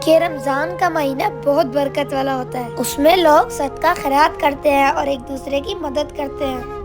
कि रमजान का महीना बहुत बरकत वाला होता है। उसमें लोग सदका खैरात करते हैं और एक दूसरे की मदद करते हैं।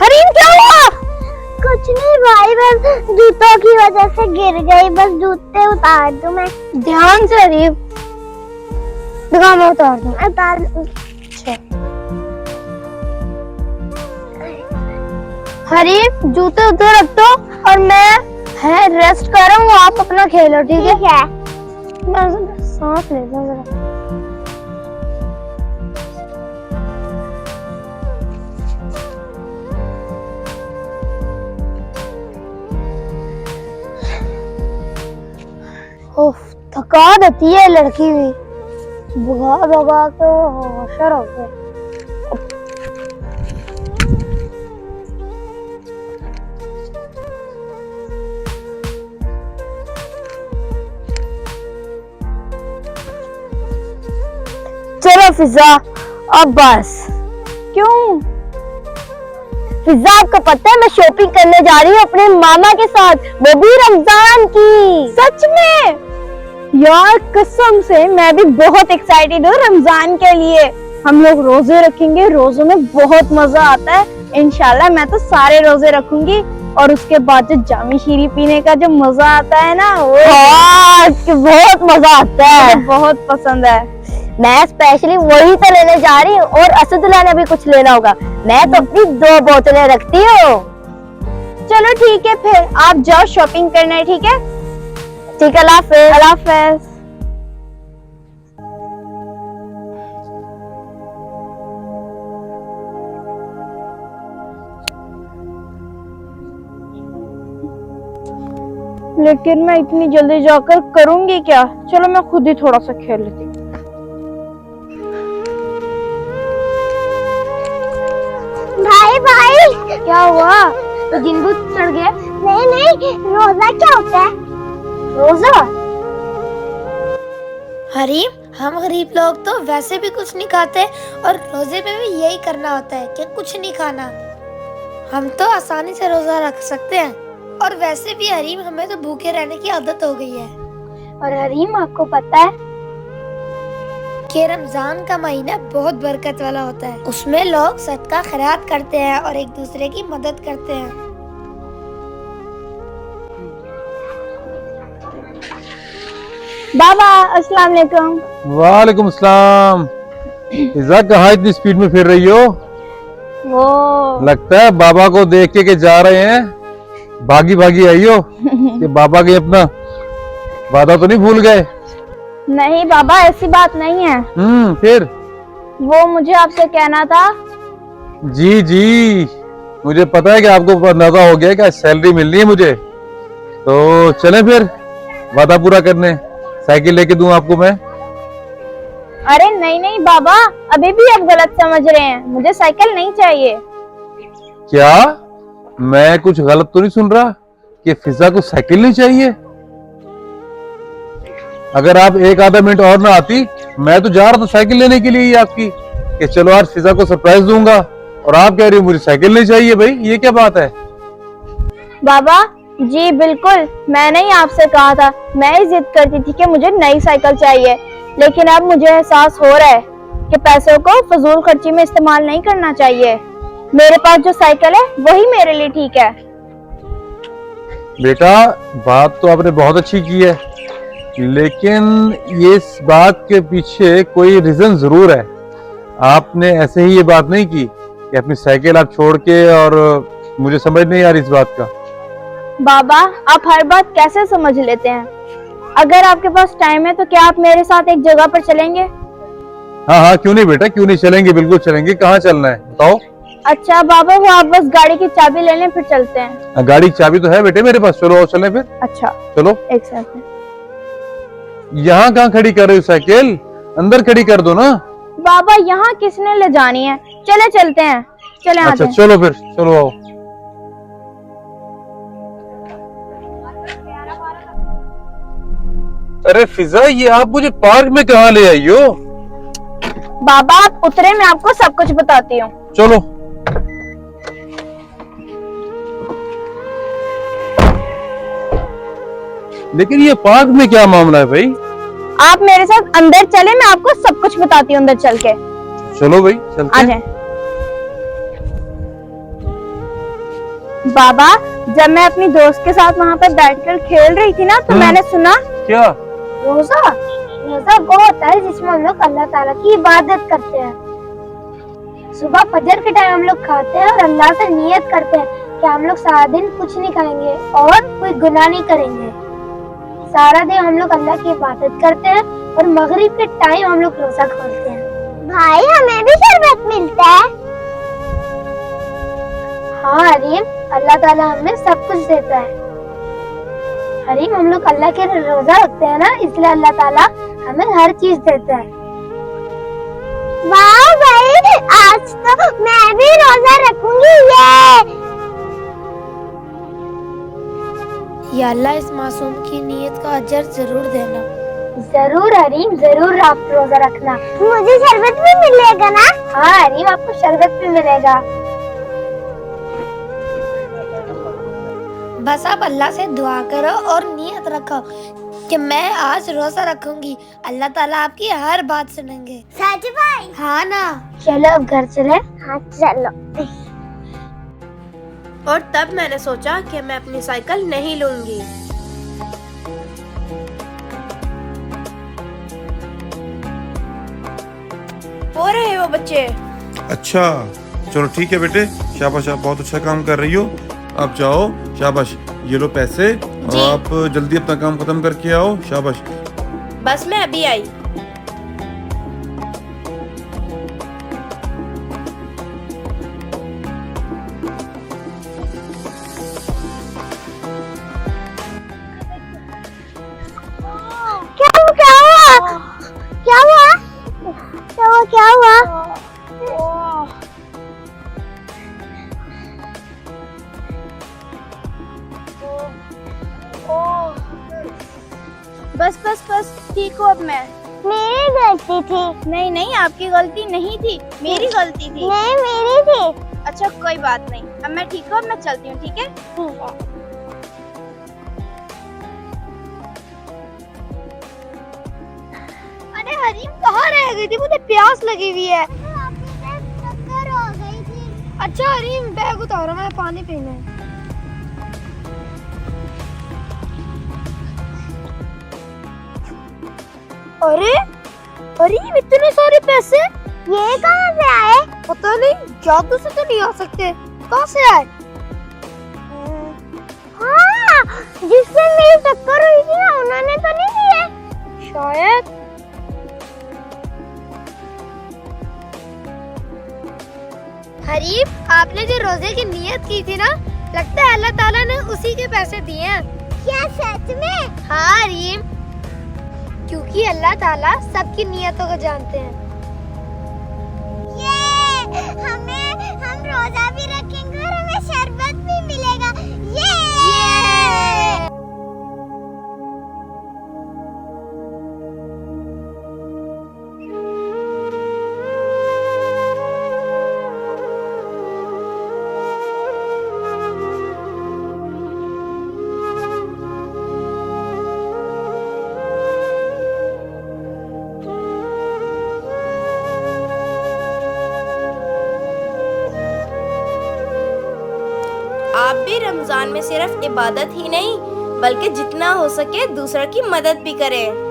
हरीम क्या हुआ? कुछ नहीं भाई, बस जूतों की वजह से गिर गई। बस जूते उतार दूं मैं? ध्यान से हरीम, दिखा मैं उतार दूं। हरीम जूते उधर रख दो और मैं रेस्ट कर रहा हूँ, आप अपना खेलो। ठीक है? मैं सांस ले लूं जरा। थका देती है लड़की भी, भगा भगा के होशर हो गए। चलो फिजा, अब बस। क्यों फिजा, आपको पता है मैं शॉपिंग करने जा रही हूँ अपने मामा के साथ, वो भी रमजान की। सच में? यार कसम से मैं भी बहुत एक्साइटेड हूँ रमजान के लिए। हम लोग रोजे रखेंगे, रोजों में बहुत मजा आता है। इंशाल्लाह मैं तो सारे रोजे रखूंगी और उसके बाद जो जामी शीरी पीने का जो मजा आता है ना, वो बहुत मजा आता है, बहुत पसंद है। मैं स्पेशली वही तो लेने जा रही हूँ और असदुल्लाह ने भी कुछ लेना होगा। मैं तो अपनी 2 बोतलें रखती हूँ। चलो ठीक है, फिर आप जाओ शॉपिंग करने। ठीक है? ठीक है, अल्लाह हाफिज़। अल्लाह हाफिज़। लेकिन मैं इतनी जल्दी जाकर करूंगी क्या? चलो मैं खुद ही थोड़ा सा खेल लेती हूँ। भाई क्या हुआ? तो जिन भूत चढ़ गया? नहीं, रोजा क्या होता है? रोजा? हरीम, हम गरीब लोग तो वैसे भी कुछ नहीं खाते और रोजे पे भी यही करना होता है कि कुछ नहीं खाना। हम तो आसानी से रोजा रख सकते हैं और वैसे भी हरीम, हमें तो भूखे रहने की आदत हो गई है। और हरीम, आपको पता है कि रमजान का महीना बहुत बरकत वाला होता है। उसमें लोग सदका खैरात करते हैं और एक दूसरे की मदद करते हैं। बाबा अस्सलाम वालेकुम। वालेकुम अस्सलाम। फिजा, कहाँ इतनी स्पीड में फिर रही हो? वो लगता है बाबा को देख के जा रहे हैं, भागी भागी आई हो कि बाबा के अपना वादा तो नहीं भूल गए? नहीं बाबा, ऐसी बात नहीं है। फिर? वो मुझे आपसे कहना था। जी, मुझे पता है कि आपको अंदाजा हो गया कि सैलरी मिलनी है मुझे, तो चलें फिर वादा पूरा करने। साइकिल लेके दूं आपको मैं? अरे नहीं बाबा, अभी भी आप गलत समझ रहे हैं। मुझे साइकिल नहीं चाहिए। क्या मैं कुछ गलत तो नहीं सुन रहा कि फिजा को साइकिल नहीं चाहिए? अगर आप एक आधा मिनट और ना आती, मैं तो जा रहा था साइकिल लेने के लिए ही आपकी, कि चलो आज फिजा को सरप्राइज दूंगा, और आप कह रही हो मुझे साइकिल नहीं चाहिए। भाई ये क्या बात है? बाबा जी बिल्कुल, मैंने ही आपसे कहा था। मैं ही जिद करती थी कि मुझे नई साइकिल चाहिए, लेकिन अब मुझे एहसास हो रहा है कि पैसों को फजूल खर्ची में इस्तेमाल नहीं करना चाहिए। मेरे पास जो साइकिल है वही मेरे लिए ठीक है। बेटा, बात तो आपने बहुत अच्छी की है, लेकिन ये इस बात के पीछे कोई रीजन जरूर है। आपने ऐसे ही ये बात नहीं की कि अपनी साइकिल आप छोड़ के, और मुझे समझ नहीं आ रही इस बात का। बाबा आप हर बात कैसे समझ लेते हैं? अगर आपके पास टाइम है तो क्या आप मेरे साथ एक जगह पर चलेंगे? हाँ, क्यों नहीं बेटा, क्यों नहीं चलेंगे, बिल्कुल चलेंगे। कहाँ चलना है बताओ? अच्छा बाबा, वो आप बस गाड़ी की चाबी ले लें, फिर चलते हैं। गाड़ी की चाबी तो है बेटे मेरे पास, चलो चलें फिर। अच्छा चलो। एक साथ में। यहाँ कहाँ खड़ी कर रहे हो साइकिल? अंदर खड़ी कर दो ना। बाबा यहाँ किसने ले जानी है, चले चलते हैं, चले आते अच्छा हैं। चलो फिर, चलो आओ। अरे फिजा, ये आप मुझे पार्क में कहाँ ले आई हो? बाबा आप उतरे, मैं आपको सब कुछ बताती हूँ। चलो। लेकिन ये पार्क में क्या मामला है भाई? आप मेरे साथ अंदर चले, मैं आपको सब कुछ बताती हूँ अंदर चल के। चलो भाई, चलते आ हैं। जाए। बाबा जब मैं अपनी दोस्त के साथ वहाँ पर बैठकर खेल रही थी ना, तो मैंने सुना। क्या? रोजा रोजा वो होता है जिसमें हम लोग अल्लाह ताला की इबादत करते हैं। सुबह फजर के टाइम हम लोग खाते हैं और अल्लाह से नियत करते हैं कि हम लोग सारा दिन कुछ नहीं खाएंगे और कोई गुनाह नहीं करेंगे। सारा दिन हम लोग अल्लाह की इबादत करते हैं और मगरिब के टाइम हम लोग रोजा खोलते हैं। भाई हमें भी शरबत मिलता है? हाँ हरीम, अल्लाह ताला हमें सब कुछ देता है। हरीम हम लोग अल्लाह के रोजा रखते हैं ना, इसलिए अल्लाह ताला हमें हर चीज देता है। वाह भाई, आज तो मैं भी रोजा रखूंगी। या अल्लाह इस मासूम की नीयत का अजर जरूर देना। जरूर हरीम, जरूर आप रोजा रखना। मुझे शरबत भी मिलेगा ना? हाँ हरीम, आपको शरबत भी मिलेगा। बस आप अल्लाह से दुआ करो और नियत रखो कि मैं आज रोजा रखूंगी। अल्लाह ताला आपकी हर बात सुनेंगे। सच भाई? हाँ ना। चलो अब घर चले। हाँ चलो। और तब मैंने सोचा कि मैं अपनी साइकिल नहीं लूंगी। हो रहे हो बच्चे? अच्छा चलो ठीक है बेटे, शाबाश, आप बहुत अच्छा काम कर रही हो। आप जाओ, शाबाश, ये लो पैसे, और जी। आप जल्दी अपना काम खत्म करके आओ। शाबाश। बस मैं अभी आई। क्या हुआ? क्या हुआ? क्या हुआ? क्या हुआ? बस बस बस, ठीक हूँ अब मैं। मेरी गलती थी। नहीं नहीं, आपकी गलती नहीं थी, मेरी गलती थी। नहीं मेरी थी। अच्छा कोई बात नहीं, अब मैं ठीक हूँ, अब मैं चलती हूँ, ठीक है? ठीक है। अरे हरीम कहाँ रह गई थी? मुझे प्यास लगी हुई है। चक्कर हो गई थी। अच्छा हरीम, बैग उतारो, मैं पानी पीना है। अरे हरीम, इतने सारे पैसे ये कहाँ से आए? पता नहीं, जादू से तो नहीं आ सकते। कहाँ से आए? हाँ, जिससे मेरी टक्कर हुई थी ना, उन्होंने तो नहीं दिए। शायद। हरीम, आपने जो रोजे की नियत की थी ना, लगता है अल्लाह ताला ने उसी के पैसे दिए हैं। क्या सच में? हाँ हरीम, क्योंकि अल्लाह ताला सबकी नियतों को जानते हैं। हम रोजा भी रखेंगे और हमें शरबत भी मिलेगा। ये आप भी रमजान में सिर्फ इबादत ही नहीं, बल्कि जितना हो सके दूसरों की मदद भी करें।